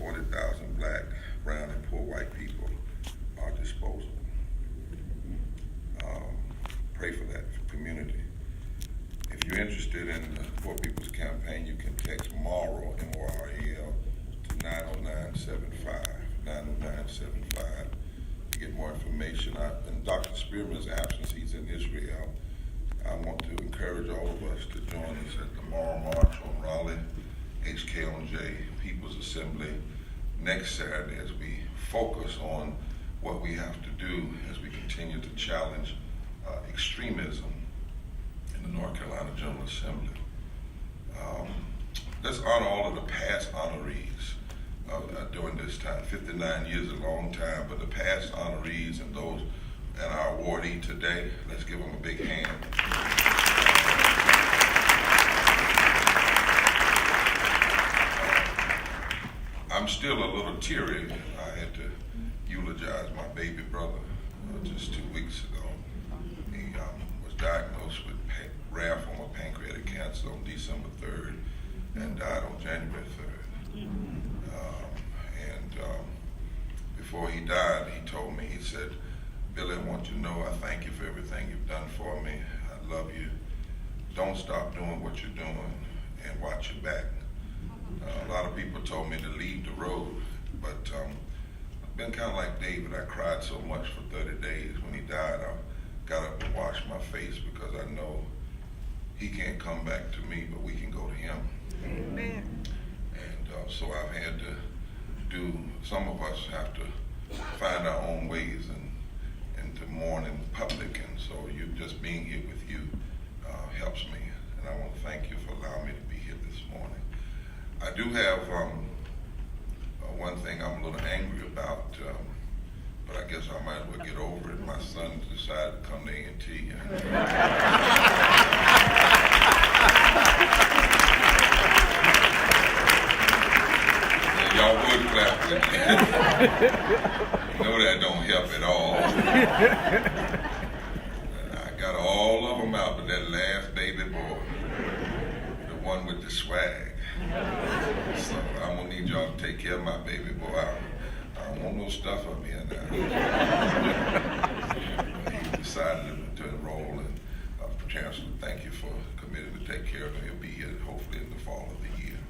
40,000 black, brown, and poor white people are disposable. Pray for that community. If you're interested in the Poor People's Campaign, you can text MORAL, M-O-R-A-L, to 90975, 90975 to get more information. In Dr. Spearman's absence, he's in Israel. I want to encourage all of us to join us at the Moral March on Raleigh, HKLJ People's Assembly next Saturday as we focus on what we have to do as we continue to challenge extremism in the North Carolina General Assembly. Let's honor all of the past honorees during this time. 59 years is a long time, but the past honorees and those and our awardee today, let's give them a big hand. I'm still a little teary. I had to eulogize my baby brother just 2 weeks ago. He was diagnosed with rare form of pancreatic cancer on December 3rd and died on January 3rd. Before he died, he told me, he said, "Billy, I want you to know I thank you for everything you've done for me. I love you. Don't stop doing what you're doing and watch your back." A lot of people told me to leave the road, but I've been kind of like David. I cried so much for 30 days. When he died, I got up and washed my face because I know he can't come back to me, but we can go to him. Amen. And so I've had to do, some of us have to find our own ways and to mourn in public, and so you just being here with you helps me, and I want to thank you for allowing me to be here this morning. I do have one thing I'm a little angry about, but I guess I might as well get over it. My son decided to come to A&T. Y'all would clap with me. You know that don't help at all. I got all of them out, but that last baby boy, the one with the swag. So I'm gonna need y'all to take care of my baby boy. I don't want no stuff up here now. He decided to enroll, and Chancellor, thank you for committing to take care of him. He'll be here hopefully in the fall of the year.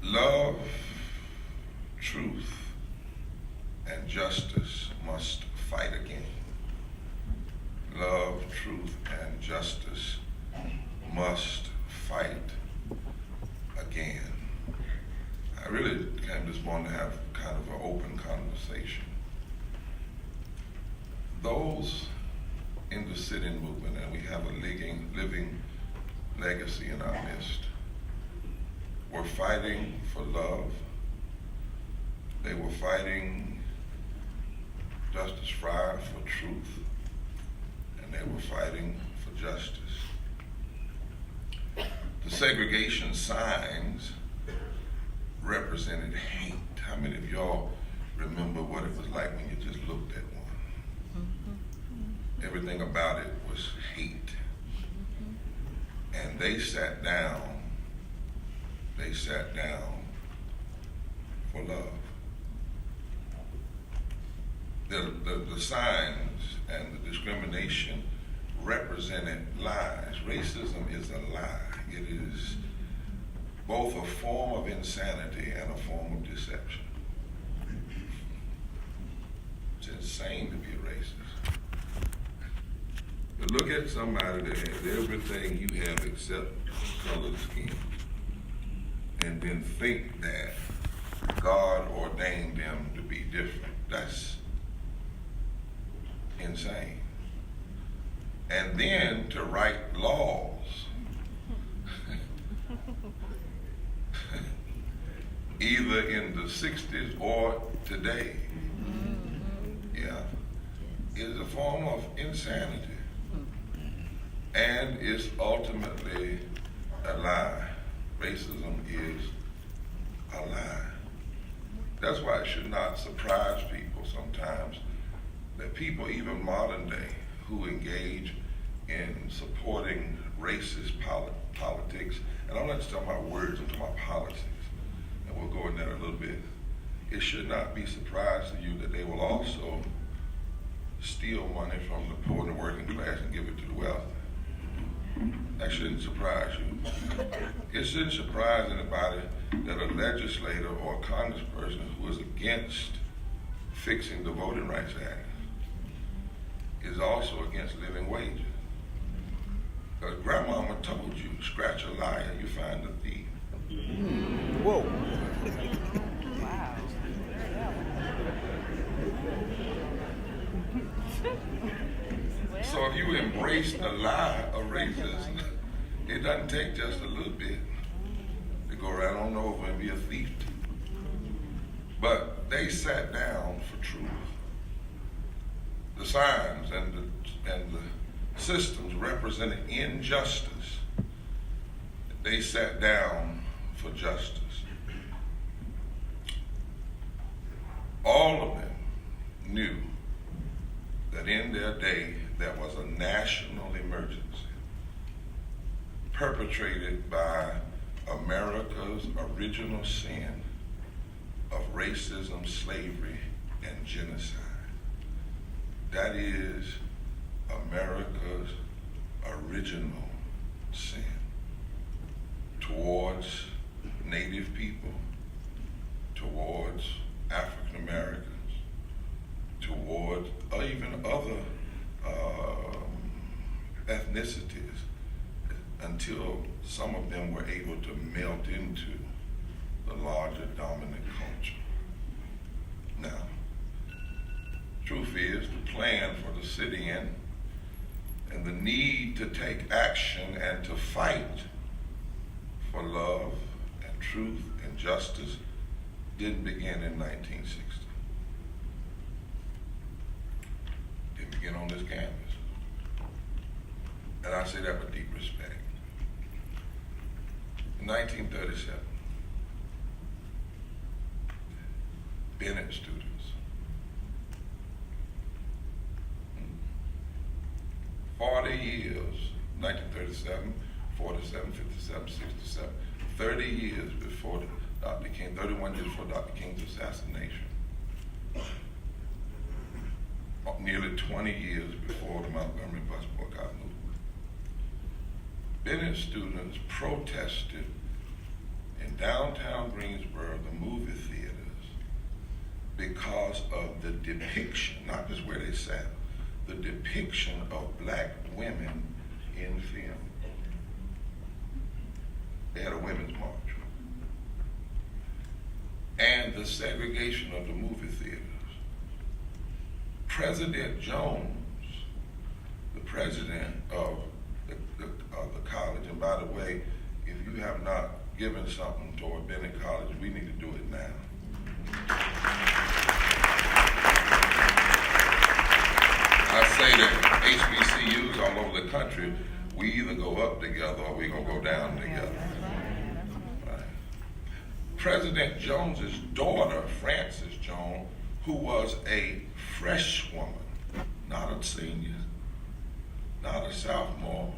Love, truth, and justice must fight again. Love, truth, and justice must fight again. I really came this morning to have kind of an open conversation. Those in the sit-in movement, and we have a living legacy in our midst, were fighting for love. They were fighting Justice Fryer for truth, and they were fighting for justice. The segregation signs represented hate. How many of y'all remember what it was like when you just looked at one? Everything about it was hate. And they sat down for love. The signs and the discrimination represented lies. Racism is a lie. It is both a form of insanity and a form of deception. It's insane to be a racist. But look at somebody that has everything you have except colored skin, and then think that God ordained them to be different. That's insane. And then to write laws either in the 60s or today, is a form of insanity. And it's ultimately a lie. Racism is a lie. That's why it should not surprise people sometimes that people, even modern day, who engage in supporting racist politics, and I'm not just talking about words, I'm talking about politics, should not be surprised to you that they will also steal money from the poor and the working class and give it to the wealthy. That shouldn't surprise you. It shouldn't surprise anybody that a legislator or a congressperson who is against fixing the Voting Rights Act is also against living wages. Because grandmama told you, scratch a liar, you find a thief. Whoa. Wow. So if you embrace the lie of racism, it doesn't take just a little bit to go right on over and be a thief. But they sat down for truth. The signs and the systems representing injustice, they sat down for justice. All of them knew that in their day there was a national emergency perpetrated by America's original sin of racism, slavery, and genocide. That is America's original sin towards Native people, towards African Americans, towards even other ethnicities, until some of them were able to melt into the larger dominant culture. Now, truth is, the plan for the sit-in and the need to take action and to fight for love and truth and justice didn't begin in 1960. Didn't begin on this campus. And I say that with deep respect. In 1937, Bennett students, 40 years, 1937, 47, 57, 67, 30 years before Dr. King, 31 years before Dr. King's assassination, nearly 20 years before the Montgomery bus boycott movement. Bennett students protested in downtown Greensboro, the movie theaters, because of the depiction, not just where they sat, the depiction of black women in film. They had a women's march. And the segregation of the movie theaters. President Jones, the president of the college, and by the way, if you have not given something toward Bennett College, we need to do it now. I say that HBCUs all over the country, we either go up together or we're going to go down together. Right. President Jones's daughter, Frances Jones, who was a freshwoman, not a senior, not a sophomore,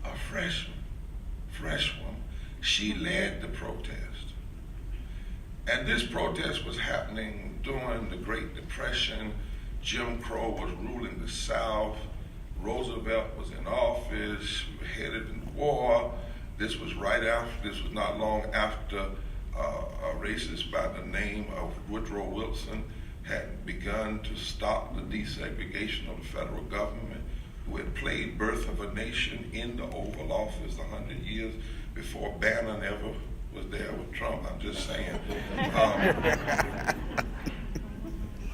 a freshwoman, she led the protest. And this protest was happening during the Great Depression. Jim Crow was ruling the South. Roosevelt was in office. We were headed into war. This was not long after a racist by the name of Woodrow Wilson had begun to stop the desegregation of the federal government, who had played Birth of a Nation in the Oval Office 100 years before Bannon ever was there with Trump. I'm just saying.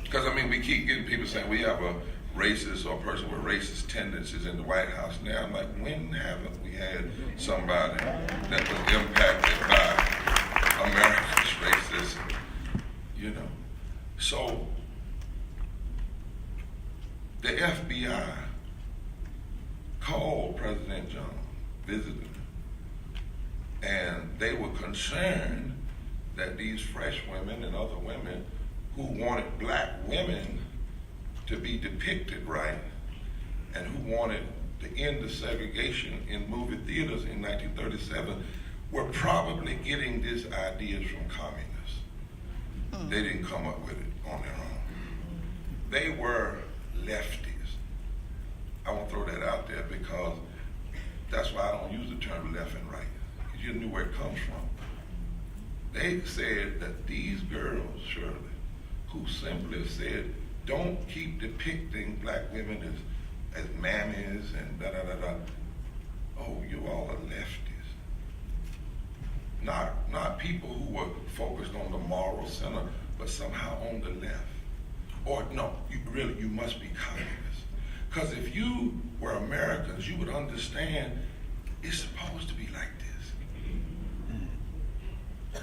Because, we keep getting people saying we have a racist or a person with racist tendencies in the White House now. I'm like, when haven't we had somebody that was impacted by America's racism? So the FBI called President Jones, visited him, and they were concerned that these fresh women and other women who wanted black women to be depicted right and who wanted to end the segregation in movie theaters in 1937 were probably getting these ideas from communists. They didn't come up with it on their own. They were lefties. I want to throw that out there because that's why I don't use the term left and right. Because you knew where it comes from. They said that these girls, Shirley, who simply said, don't keep depicting black women as mammies and da-da-da-da. Oh, you all are lefties. Not people who were focused on the moral center, but somehow on the left. Or no, you must be communists. Because if you were Americans, you would understand it's supposed to be like this.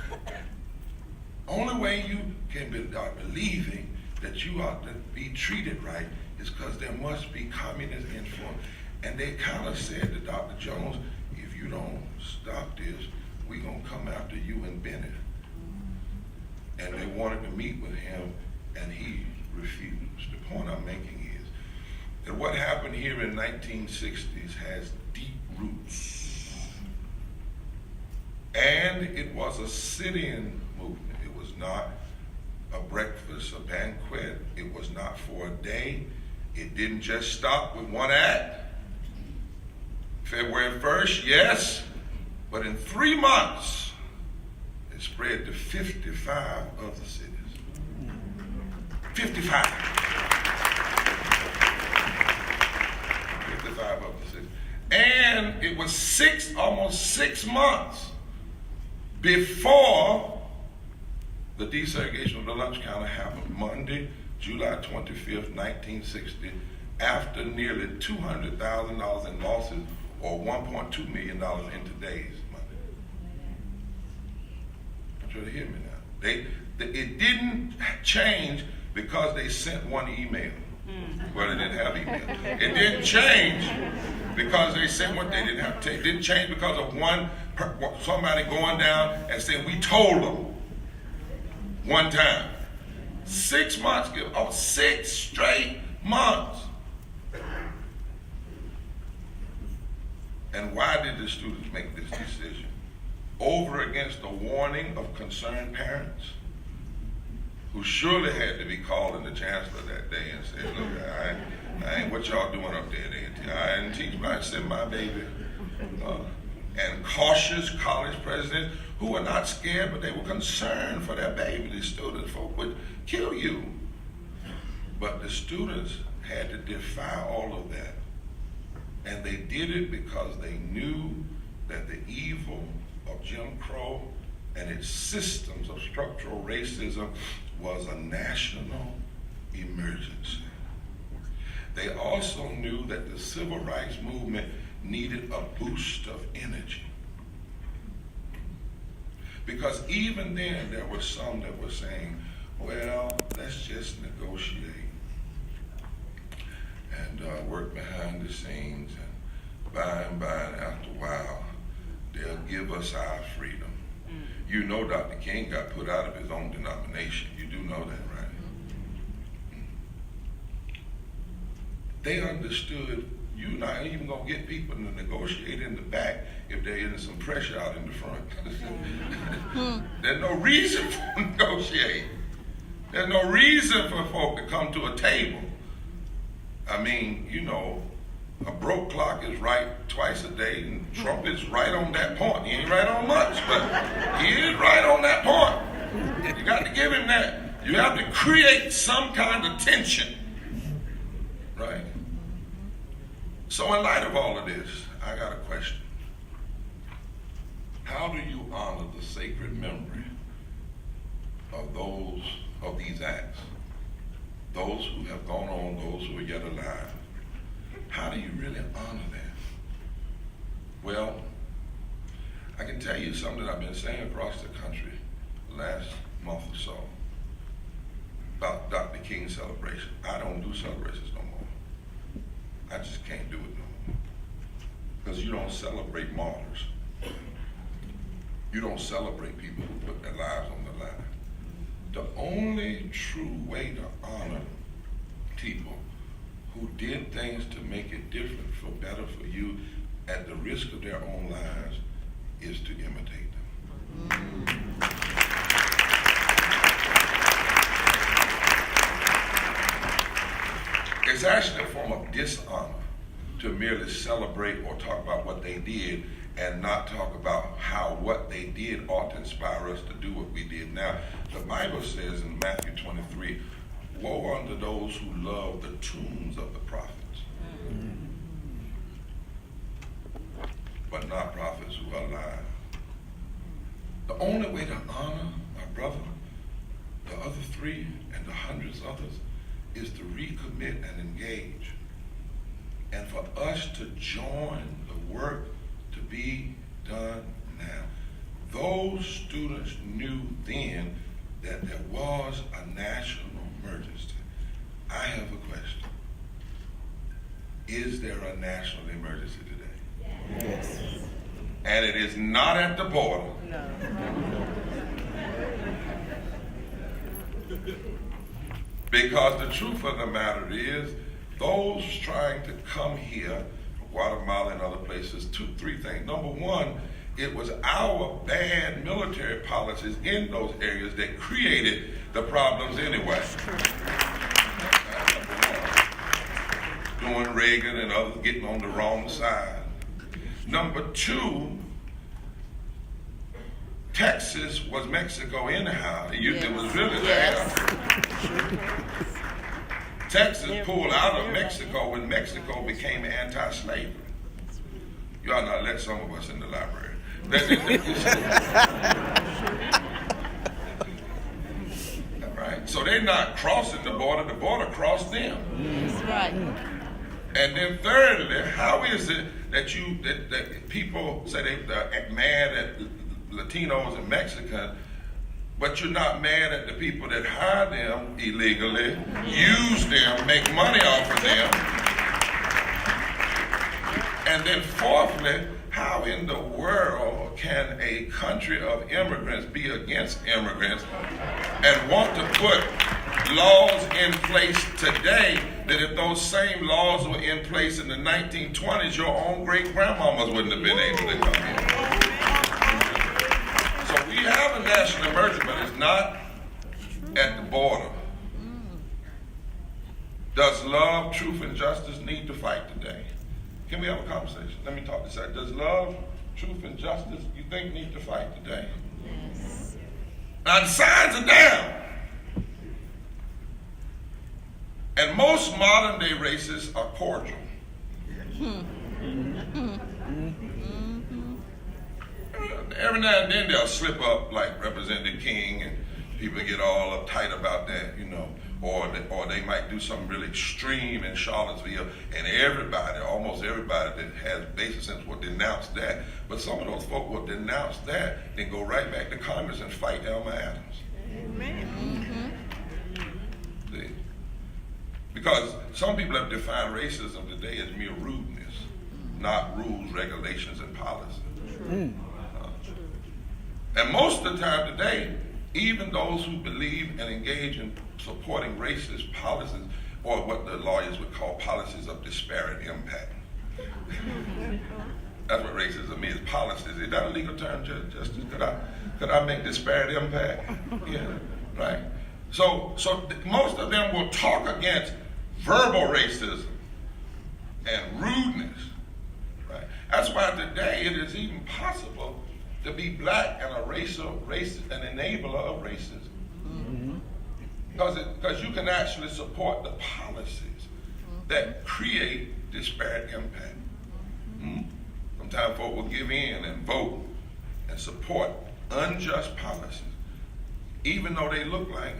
Only way you can be believing that you ought to be treated right is because there must be communist influence. And they kind of said to Dr. Jones, if you don't stop this, we're going to come after you and Bennett. And they wanted to meet with him, and he refused. The point I'm making is that what happened here in 1960s has deep roots. And it was a sit-in movement. It was not a breakfast, a banquet. It was not for a day. It didn't just stop with one act. February 1st, yes, but in 3 months, it spread to 55 other cities. 55. 55 other cities. And it was almost 6 months before the desegregation of the lunch counter happened, Monday, July 25th, 1960, after nearly $200,000 in losses, or $1.2 million in today's money. I want you to hear me now. It didn't change because they sent one email. Well, they didn't have email. It didn't change because they sent what they didn't have to take. It didn't change because of somebody going down and saying, we told them one time. 6 months, 6 straight months. And why did the students make this decision? Over against the warning of concerned parents, who surely had to be calling the chancellor that day and said, look, I ain't what y'all doing up there. I didn't teach my, send my baby. And cautious college presidents who were not scared, but they were concerned for their baby. The students, folk would kill you. But the students had to defy all of that. And they did it because they knew that the evil of Jim Crow and its systems of structural racism was a national emergency. They also knew that the civil rights movement needed a boost of energy. Because even then, there were some that were saying, well, let's just negotiate and work behind the scenes, and by and after a while, they'll give us our freedom. You know Dr. King got put out of his own denomination. You do know that, right? They understood you're not even going to get people to negotiate in the back if there isn't some pressure out in the front. There's no reason for negotiate. There's no reason for folk to come to a table. I mean, you know, a broke clock is right twice a day, and Trump is right on that point. He ain't right on much, but he is right on that point. You got to give him that. You have to create some kind of tension, right? So in light of all of this, I got a question. How do you honor the sacred memory of these acts? Those who have gone on, those who are yet alive. How do you really honor that? Well, I can tell you something that I've been saying across the country the last month or so about Dr. King's celebration. I don't do celebrations no more. I just can't do it no more. Because you don't celebrate martyrs. You don't celebrate people who put their lives on the line. The only true way to honor people who did things to make it different, for better for you, at the risk of their own lives, is to imitate them. It's actually a form of dishonor to merely celebrate or talk about what they did and not talk about how what they did ought to inspire us to do what we did. Now, the Bible says in Matthew 23, woe unto those who love the tombs of the prophets, but not prophets who are alive. The only way to honor my brother, the other three, and the hundreds others is to recommit and engage. And for us to join the work to be done now. Those students knew then that there was a national emergency. I have a question. Is there a national emergency today? Yes. And it is not at the border. No. Because the truth of the matter is, those trying to come here from Guatemala and other places, three things. Number one, it was our bad military policies in those areas that created the problems anyway. Doing Reagan and others getting on the wrong side. Number two, Texas was Mexico anyhow. It was really there. Texas pulled out of Mexico when Mexico became anti-slavery. You ought not let some of us in the library. Right? So they're not crossing the border crossed them. That's right. And then thirdly, how is it that that people say they're mad at Latinos and Mexicans, but you're not mad at the people that hire them illegally, use them, make money off of them? And then fourthly, how in the world can a country of immigrants be against immigrants and want to put laws in place today that if those same laws were in place in the 1920s, your own great-grandmamas wouldn't have been able to come in? So we have a national emergency, but it's not at the border. Does love, truth, and justice need to fight today? Can we have a conversation? Let me talk this out. Does love, truth, and justice, you think, need to fight today? Yes. Now the signs are down. And most modern day racists are cordial. Every now and then they'll slip up like Representative King and people get all uptight about that, or they might do something really extreme in Charlottesville, and almost everybody that has basic sense will denounce that. But some of those folk will denounce that, then go right back to Congress and fight Elmer Adams. Amen. See? Because some people have defined racism today as mere rudeness, not rules, regulations, and policy. And most of the time today, even those who believe and engage in supporting racist policies, or what the lawyers would call policies of disparate impact. That's what racism is, policies. Is that a legal term, Justice? Could I make disparate impact? Yeah, right. So most of them will talk against verbal racism and rudeness, right? That's why today it is even possible to be black and an enabler of racism. Because you can actually support the policies that create disparate impact. Sometimes folk will give in and vote and support unjust policies, even though they look like.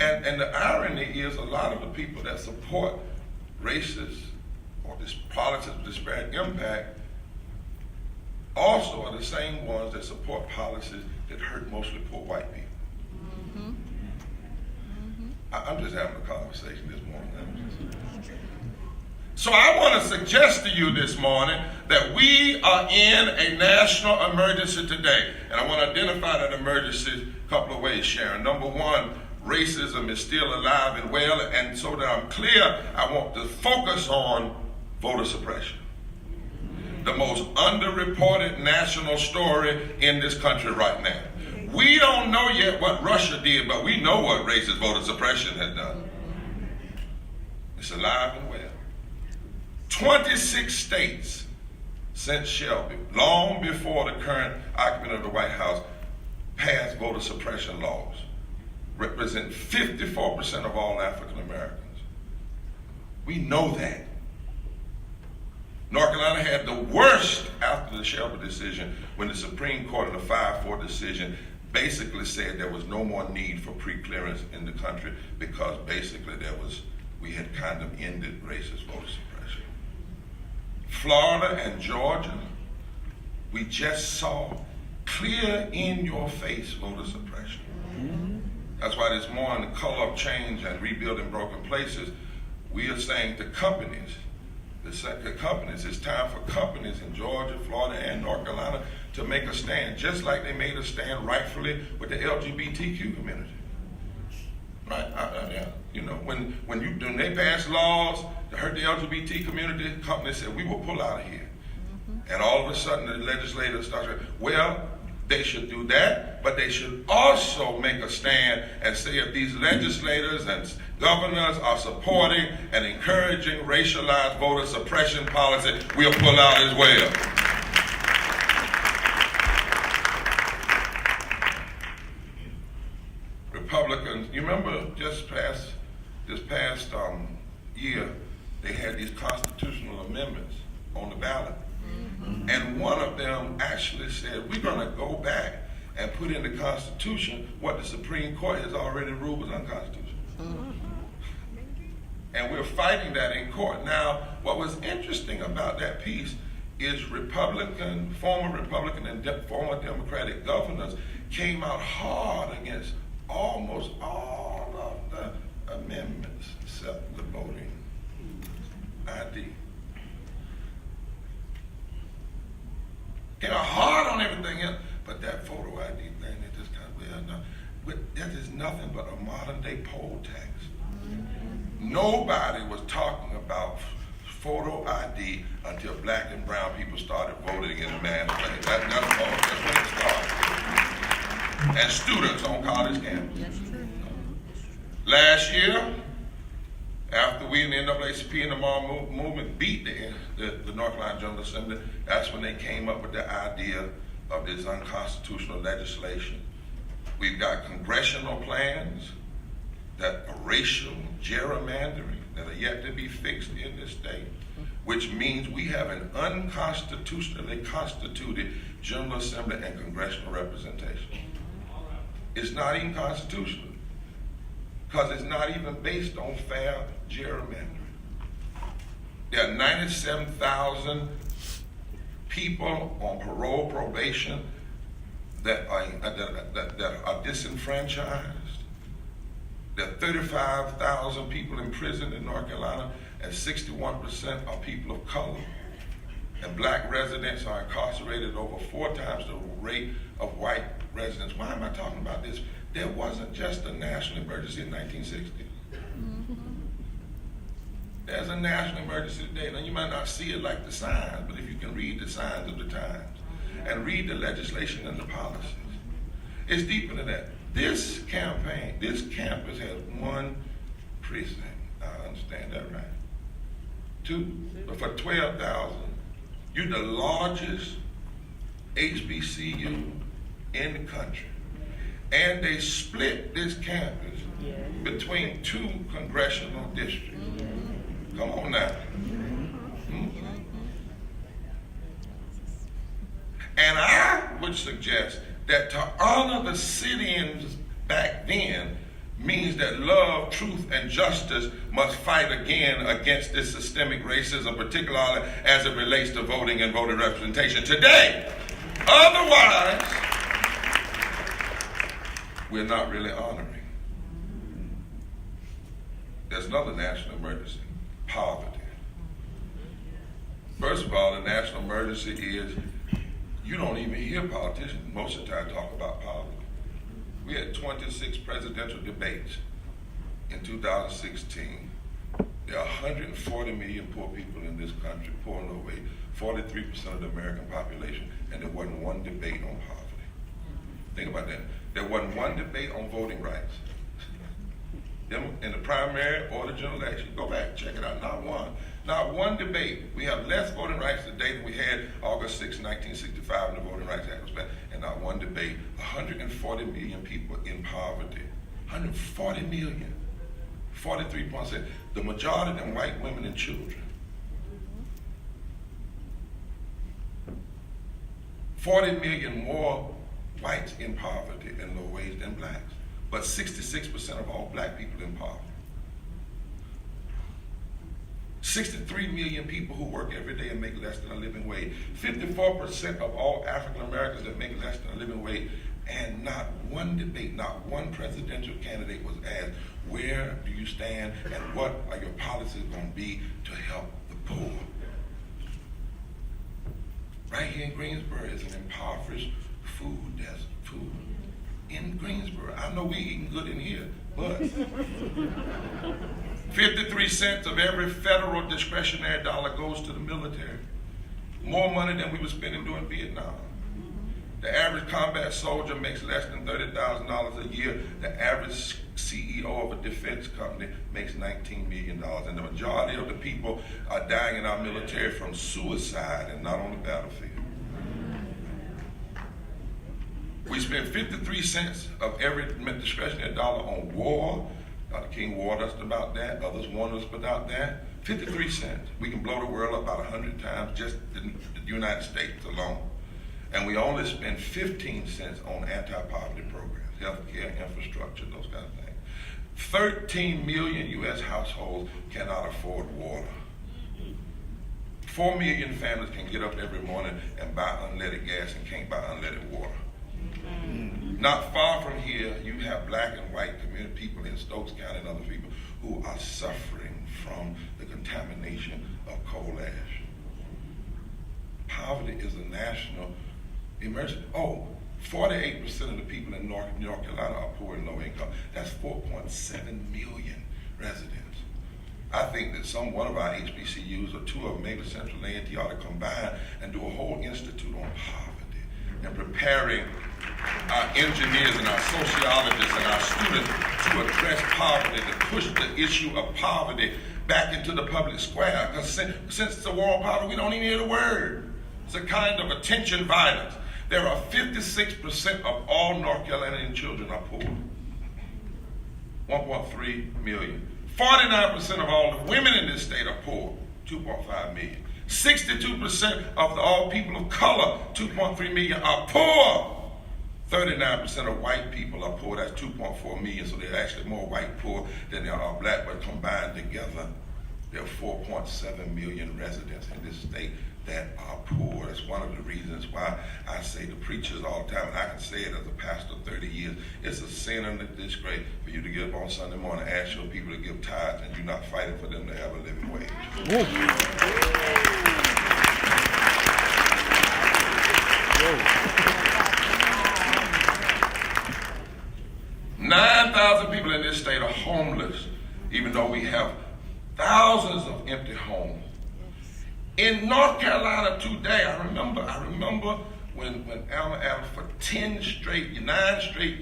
And the irony is, a lot of the people that support racist or this policies of disparate impact also are the same ones that support policies that hurt mostly poor white people. I'm just having a conversation this morning. So I want to suggest to you this morning that we are in a national emergency today. And I want to identify that emergency a couple of ways, Sharon. Number one, racism is still alive and well. And so that I'm clear, I want to focus on voter suppression. The most underreported national story in this country right now. We don't know yet what Russia did, but we know what racist voter suppression has done. It's alive and well. 26 states since Shelby, long before the current occupant of the White House, passed voter suppression laws, represent 54% of all African Americans. We know that. North Carolina had the worst after the Shelby decision, when the Supreme Court in a 5-4 decision basically said there was no more need for pre-clearance in the country, because basically we had kind of ended racist voter suppression. Florida and Georgia, we just saw clear in your face voter suppression. That's why this morning, the color of change and rebuilding broken places, we are saying to companies, it's time for companies in Georgia, Florida, and North Carolina to make a stand, just like they made a stand rightfully with the LGBTQ community. Right? You know, when they pass laws to hurt the LGBT community, companies said, we will pull out of here. And all of a sudden, the legislators started, well, they should do that, but they should also make a stand and say, if these legislators and governors are supporting and encouraging racialized voter suppression policy, we'll pull out as well. Republicans, you remember this past year, they had these constitutional amendments on the ballot. And one of them actually said, we're going to go back and put in the Constitution what the Supreme Court has already ruled was unconstitutional. And we're fighting that in court. Now, what was interesting about that piece is former Republican and former Democratic governors came out hard against almost all of the amendments except the voting ID. Came out hard on everything else, but that photo ID thing, they just kind of, that is nothing but a modern day poll tax. Nobody was talking about photo ID until black and brown people started voting in mass way. That's when it started. And students on college campuses. Last year, after we in the NAACP and the Mar movement beat the North Carolina General Assembly, that's when they came up with the idea of this unconstitutional legislation. We've got congressional plans that are racial gerrymandering that are yet to be fixed in this state, which means we have an unconstitutionally constituted General Assembly and congressional representation. It's not even constitutional, because it's not even based on fair gerrymandering. There are 97,000 people on parole probation that are disenfranchised. There are 35,000 people in prison in North Carolina, and 61% are people of color. And black residents are incarcerated over 4 times the rate of white residents. Why am I talking about this? There wasn't just a national emergency in 1960. There's a national emergency today. Now, you might not see it like the signs, but if you can read the signs of the times and read the legislation and the policies, it's deeper than that. This campus has 1 precinct. I understand that, right? 2, but for 12,000, you're the largest HBCU in the country. And they split this campus between 2 congressional districts. Come on now. And I would suggest that to honor the sit-ins back then means that love, truth, and justice must fight again against this systemic racism, particularly as it relates to voting and voter representation today. Otherwise, we're not really honoring. There's another national emergency, poverty. First of all, the national emergency is you don't even hear politicians most of the time talk about poverty. We had 26 presidential debates in 2016. There are 140 million poor people in this country, poor and overweight, 43% of the American population, and there wasn't one debate on poverty. Think about that. There wasn't one debate on voting rights. in the primary or the general election. Go back, check it out. Not one debate. We have less voting rights today than we had August 6, 1965 when the Voting Rights Act was passed. And not one debate. 140 million people in poverty. 140 million. 43%. The majority of them white women and children. 40 million more whites in poverty and low wage than blacks. But 66% of all black people in poverty. 63 million people who work every day and make less than a living wage. 54% of all African Americans that make less than a living wage. And not one debate, not one presidential candidate was asked, where do you stand and what are your policies going to be to help the poor? Right here in Greensboro is an impoverished food desert. Food in Greensboro. I know we eating good in here, but 53 cents of every federal discretionary dollar goes to the military. More money than we were spending during Vietnam. The average combat soldier makes less than $30,000 a year. The average CEO of a defense company makes $19 million. And the majority of the people are dying in our military from suicide and not on the battlefield. We spend 53 cents of every discretionary dollar on war. Dr. King warned us about that. Others warned us about that. 53 cents. We can blow the world up about 100 times, just the United States alone. And we only spend 15 cents on anti-poverty programs, healthcare, infrastructure, those kind of things. 13 million U.S. households cannot afford water. 4 million families can get up every morning and buy unleaded gas and can't buy unleaded water. Not far from here, you have black and white community people in Stokes County and other people who are suffering from the contamination of coal ash. Poverty is a national emergency. 48% of the people in North Carolina are poor and low income. That's 4.7 million residents. I think that one of our HBCUs or two of them, maybe Central A&T, ought to combine and do a whole institute on poverty and preparing our engineers and our sociologists and our students to address poverty, to push the issue of poverty back into the public square. Because since the war on poverty, we don't even hear the word. It's a kind of attention violence. There are 56% of all North Carolinian children are poor. 1.3 million. 49% of all the women in this state are poor. 2.5 million. 62% of all people of color, 2.3 million, are poor. 39% of white people are poor. That's 2.4 million. So there are actually more white poor than there are black, but combined together, there are 4.7 million residents in this state that are poor. That's one of the reasons why I say to preachers all the time, and I can say it as a pastor 30 years, it's a sin and a disgrace for you to get up on Sunday morning and ask your people to give tithes and you're not fighting for them to have a living wage. 9,000 people in this state are homeless, even though we have thousands of empty homes. In North Carolina today, I remember when Alma Adams for 9 straight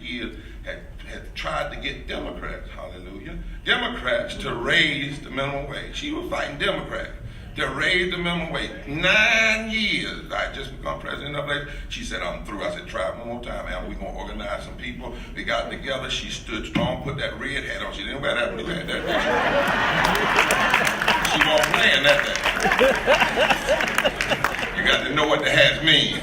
years had tried to get Democrats, hallelujah, Democrats to raise the minimum wage. She was fighting Democrats to raise the minimum wage. 9 years. I had just become president of it. She said, I'm through. I said, try it one more time, Alma. We're going to organize some people. We got together. She stood strong, put that red hat on. She didn't wear that blue hat. She wasn't playing that day. You got to know what the hats mean.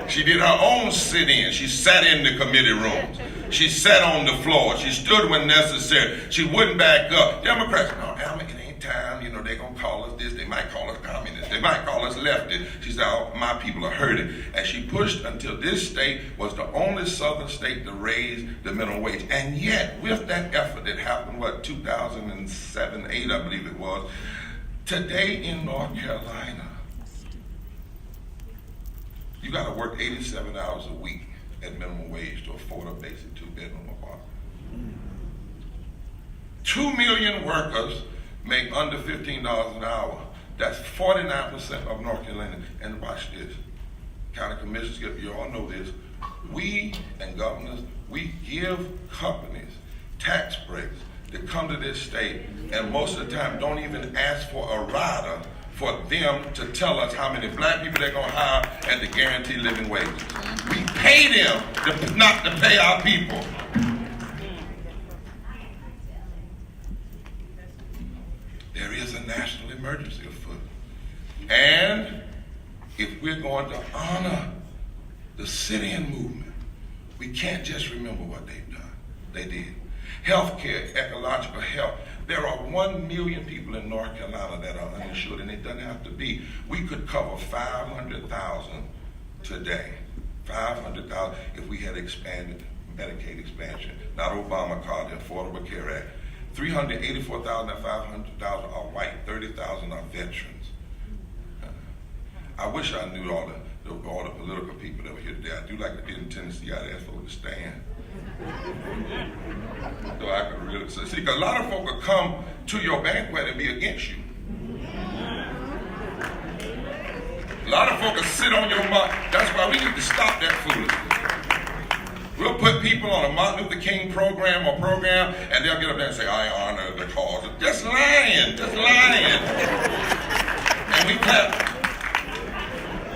She did her own sit-in. She sat in the committee rooms. She sat on the floor. She stood when necessary. She wouldn't back up. Democrats, no, Alma, it ain't time. You know, they're going to call us this. They might call us communists. They might call us lefty. She said, oh, my people are hurting. And she pushed until this state was the only southern state to raise the minimum wage. And yet, with that effort that happened, 2007, 8, I believe it was, today in North Carolina, you got to work 87 hours a week at minimum wage to afford a basic 2-bedroom apartment. 2 million workers make under $15 an hour. That's 49% of North Carolina. And watch this. County commissioners, you all know this, We and governors, we give companies tax breaks that come to this state, and most of the time don't even ask for a rider for them to tell us how many black people they're going to hire at the guaranteed living wages. We pay them not to pay our people. There is a national emergency afoot. And if we're going to honor the sit-in movement, we can't just remember what they've done. They did. Healthcare, ecological health. There are 1 million people in North Carolina that are uninsured, and it doesn't have to be. We could cover 500,000 today. 500,000 if we had expanded Medicaid expansion, not Obamacare, the Affordable Care Act. 384,000 and 500,000 are white, 30,000 are veterans. I wish I knew all the political people that were here today. I do like to be in Tennessee. I'd ask folks to stand. So I could really see, because a lot of folk will come to your banquet and be against you. A lot of folk will sit on your mouth. That's why we need to stop that foolishness. We'll put people on a Martin Luther King program, and they'll get up there and say, I honor the cause. Just lying. And we clap.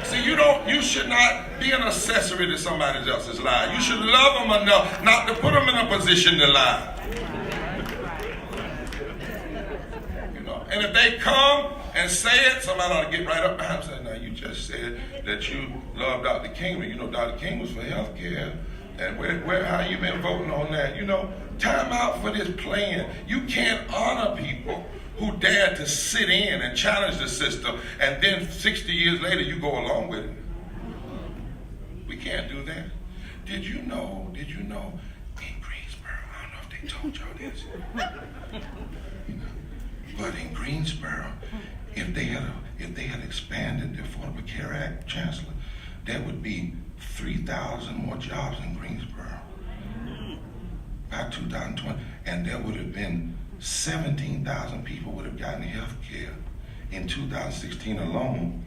See, you should not be an accessory to somebody else's lie. You should love them enough not to put them in a position to lie. You know, and if they come and say it, somebody ought to get right up behind them and say, now you just said that you love Dr. King. You know, Dr. King was for health care. And how you been voting on that? You know, time out for this playing. You can't honor people who dare to sit in and challenge the system, and then 60 years later you go along with it. We can't do that. Did you know in Greensboro, I don't know if they told y'all this, you know, but in Greensboro, if they had expanded the Affordable Care Act, Chancellor, there would be 3,000 more jobs in Greensboro by 2020, and there would have been 17,000 people would have gotten health care in 2016 alone.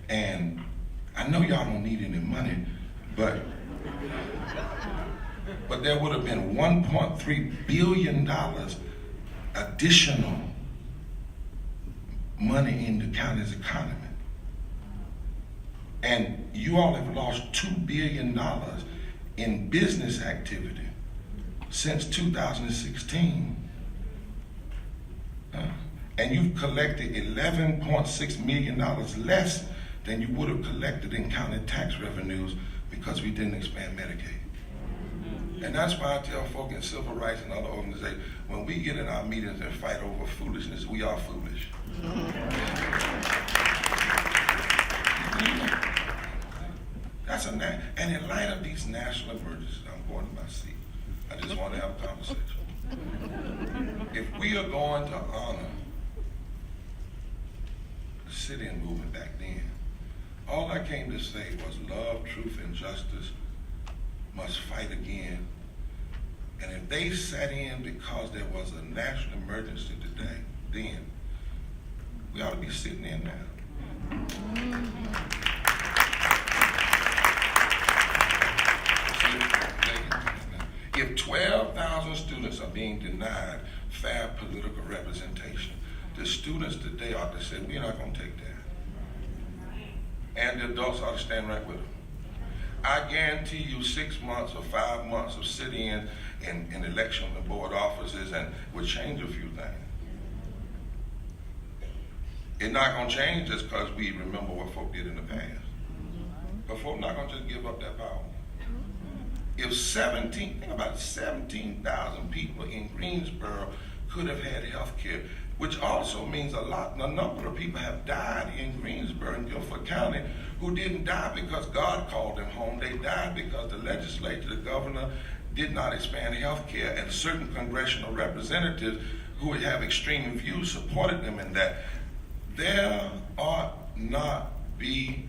And I know y'all don't need any money, but there would have been $1.3 billion additional money in the county's economy. And you all have lost $2 billion in business activity since 2016. And you've collected $11.6 million less than you would have collected in county tax revenues because we didn't expand Medicaid. And that's why I tell folk in civil rights and other organizations, when we get in our meetings and fight over foolishness, we are foolish. And in light of these national emergencies, I'm going to my seat. I just want to have a conversation. If we are going to honor the sit-in movement back then, all I came to say was love, truth, and justice must fight again. And if they sat in because there was a national emergency today, then we ought to be sitting in now. If 12,000 students are being denied fair political representation, the students today ought to say, we're not going to take that. And the adults ought to stand right with them. I guarantee you 6 months or 5 months of sit-in in election of board offices and would change a few things. It's not going to change just because we remember what folk did in the past. But folk not going to just give up that power. If 17,000 people in Greensboro could have had health care, which also means a number of people have died in Greensboro and Guilford County who didn't die because God called them home. They died because the legislature, the governor, did not expand health care, and certain congressional representatives who would have extreme views supported them in that. There ought not be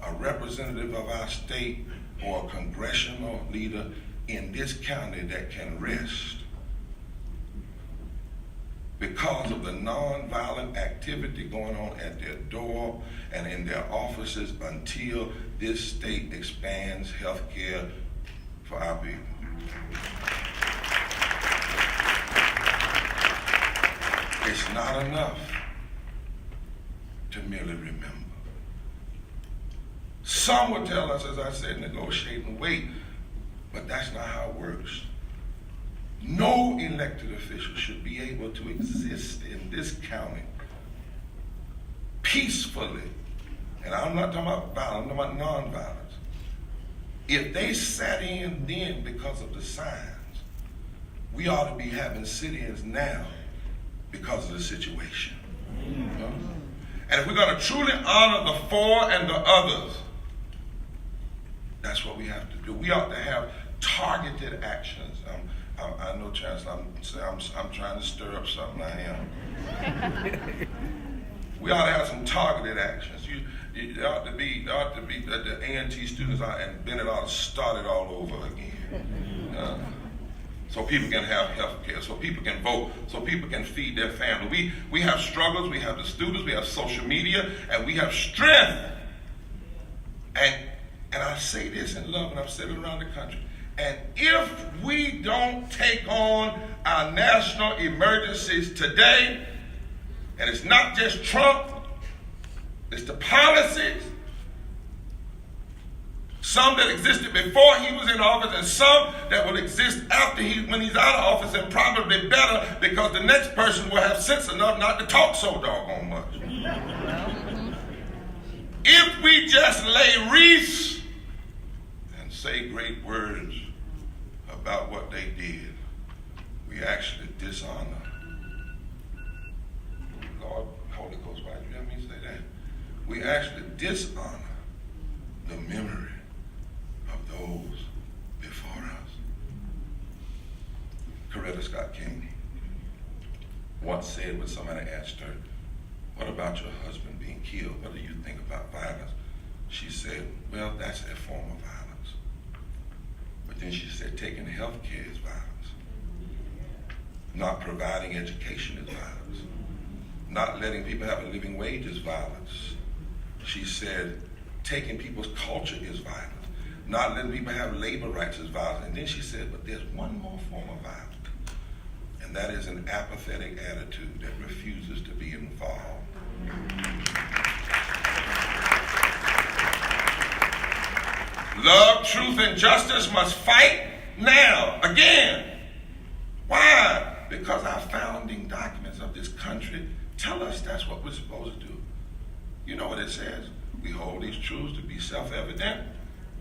a representative of our state or a congressional leader in this county that can rest because of the nonviolent activity going on at their door and in their offices until this state expands health care for our people. It's not enough to merely remember. Some will tell us, as I said, negotiate and wait, but that's not how it works. No elected official should be able to exist in this county peacefully, and I'm not talking about violence, I'm talking about nonviolence. If they sat in then because of the signs, we ought to be having sit-ins now because of the situation. And if we're going to truly honor the four and the others, that's what we have to do. We ought to have targeted actions. I know, Chancellor, I'm trying to stir up something. I am. We ought to have some targeted actions. There ought to be the A&T students and Bennett ought to start it all over again. So people can have health care, so people can vote, so people can feed their family. We have struggles, we have the students, we have social media, and we have strength. And I say this in love, and I've said it around the country. And if we don't take on our national emergencies today, and it's not just Trump, it's the policies, some that existed before he was in office and some that will exist after when he's out of office, and probably better because the next person will have sense enough not to talk so doggone much. If we just lay wreaths and say great words about what they did, we actually dishonor. Lord, Holy Ghost, why do you have me say that? We actually dishonor the memory of those before us. Coretta Scott King once said when somebody asked her, "What about your husband being killed? What do you think about violence?" She said, "Well, that's a form of violence." But then she said, taking health care is violence. Not providing education is violence. Not letting people have a living wage is violence. She said, taking people's culture is violence. Not letting people have labor rights is violence. And then she said, but there's one more form of violence, and that is an apathetic attitude that refuses to be involved. Love, truth, and justice must fight now, again. Why? Because our founding documents of this country tell us that's what we're supposed to do. You know what it says? We hold these truths to be self-evident,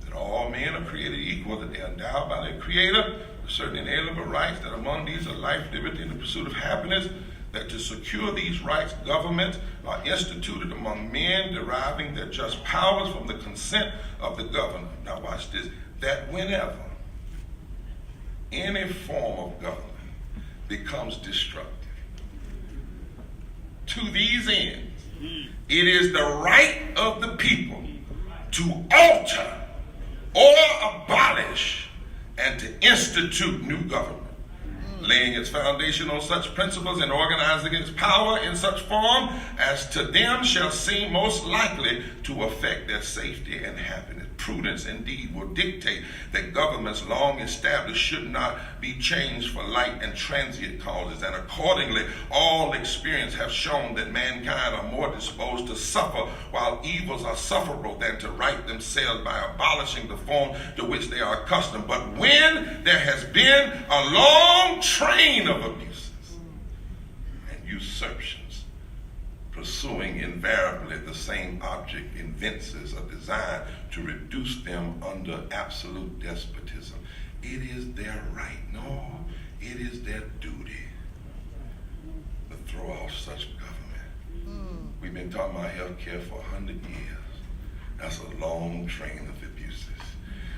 that all men are created equal, that they are endowed by their Creator with certain inalienable rights, that among these are life, liberty, and the pursuit of happiness, that to secure these rights, governments are instituted among men, deriving their just powers from the consent of the governor. Now watch this. That whenever any form of government becomes destructive, to these ends, it is the right of the people to alter or abolish and to institute new government, laying its foundation on such principles and organizing its power in such form as to them shall seem most likely to affect their safety and happiness. Prudence indeed will dictate that governments long established should not be changed for light and transient causes, and accordingly all experience have shown that mankind are more disposed to suffer while evils are sufferable than to right themselves by abolishing the form to which they are accustomed. But when there has been a long train of abuses and usurpations, pursuing invariably the same object, evinces a design to reduce them under absolute despotism, it is their right, no, it is their duty to throw off such government. We've been talking about health care for 100 years. That's a long train of abuses.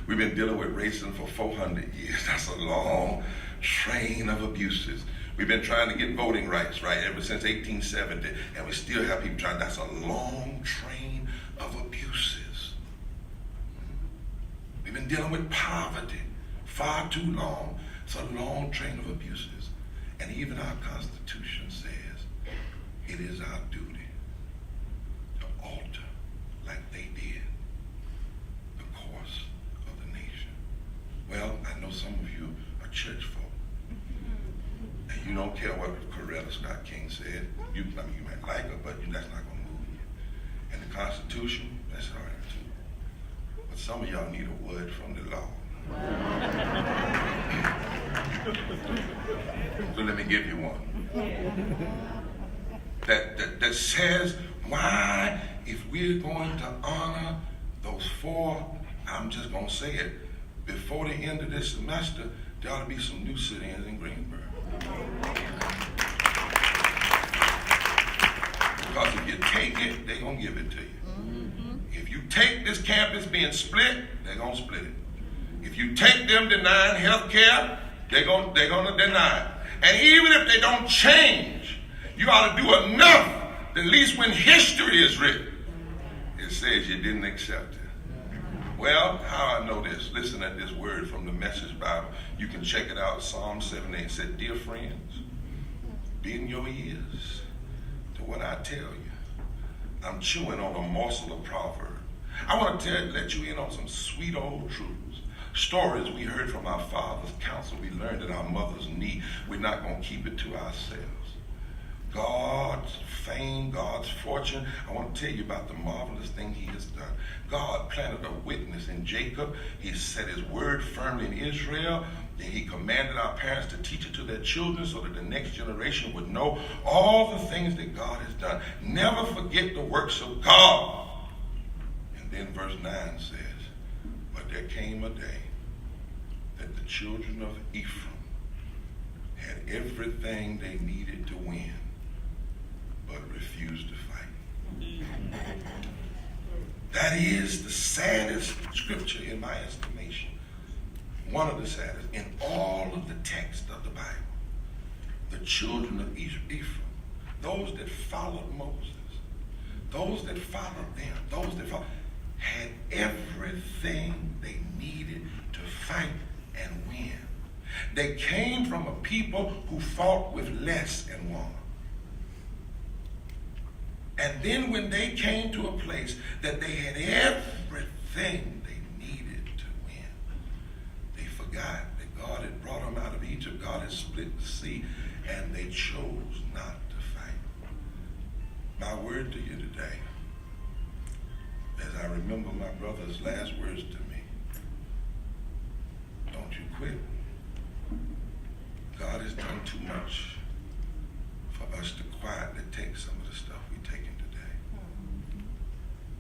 We've been dealing with racism for 400 years. That's a long train of abuses. We've been trying to get voting rights, right, ever since 1870, and we still have people trying. That's a long train of abuses. We've been dealing with poverty far too long. It's a long train of abuses. And even our Constitution says it is our duty to alter, like they did, the course of the nation. Well, I know some of you are church folk, and you don't care what Coretta Scott King said. You might like her, but that's not going to move you. And the Constitution, that's all right too. But some of y'all need a word from the Lord. So let me give you one. That says why, if we're going to honor those four, I'm just going to say it, before the end of this semester, there ought to be some new sit-ins in Greensboro. Because if you take it, they're going to give it to you. If you take this campus being split, they're going to split it. If you take them denying health care, they're going to deny it. And even if they don't change, you ought to do enough that at least when history is written, it says you didn't accept it. Well, how I know this? Listen at this word from the Message Bible. You can check it out. Psalm 78 said, "Dear friends, bend your ears to what I tell you." I'm chewing on a morsel of proverb. I want to let you in on some sweet old truths. Stories we heard from our father's counsel. We learned at our mother's knee. We're not going to keep it to ourselves. God's fame, God's fortune. I want to tell you about the marvelous thing he has done. God planted a witness in Jacob. He set his word firmly in Israel. Then he commanded our parents to teach it to their children so that the next generation would know all the things that God has done. Never forget the works of God. And then verse 9 says, "But there came a day that the children of Ephraim had everything they needed to win, but refused to fight." That is the saddest scripture in my estimation. One of the saddest in all of the text of the Bible. The children of Ephraim, those that followed Moses, those that followed them, those that followed, had everything they needed to fight and win. They came from a people who fought with less and won. And then when they came to a place that they had everything they needed to win, they forgot that God had brought them out of Egypt. God had split the sea, and they chose not to fight. My word to you today, as I remember my brother's last words to me, don't you quit. God has done too much for us to quietly take some of the stuff we're taking today.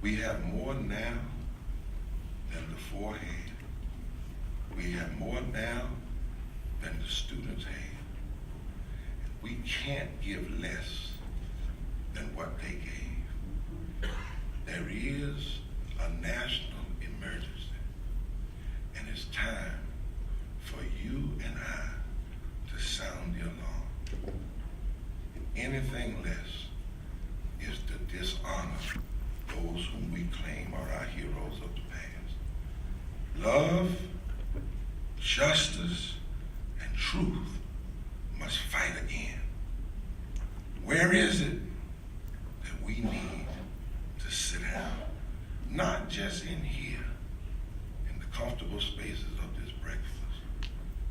We have more now than the four had. We have more now than the students had. We can't give less than what they gave. There is a national emergency, and it's time for you and I to sound the alarm. Anything less is to dishonor those whom we claim are our heroes of the past. Love, justice, and truth must fight again. Where is it that we need to sit down? Not just in here, in the comfortable spaces of this breakfast,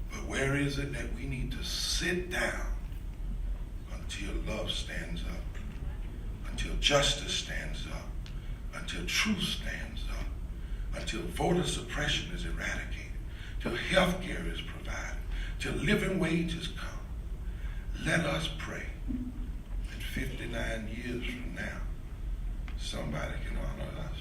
but where is it that we need to sit down until love stands up, until justice stands up, until truth stands up, until voter suppression is eradicated, till health care is provided, till living wages come? Let us pray that 59 years from now, somebody can honor us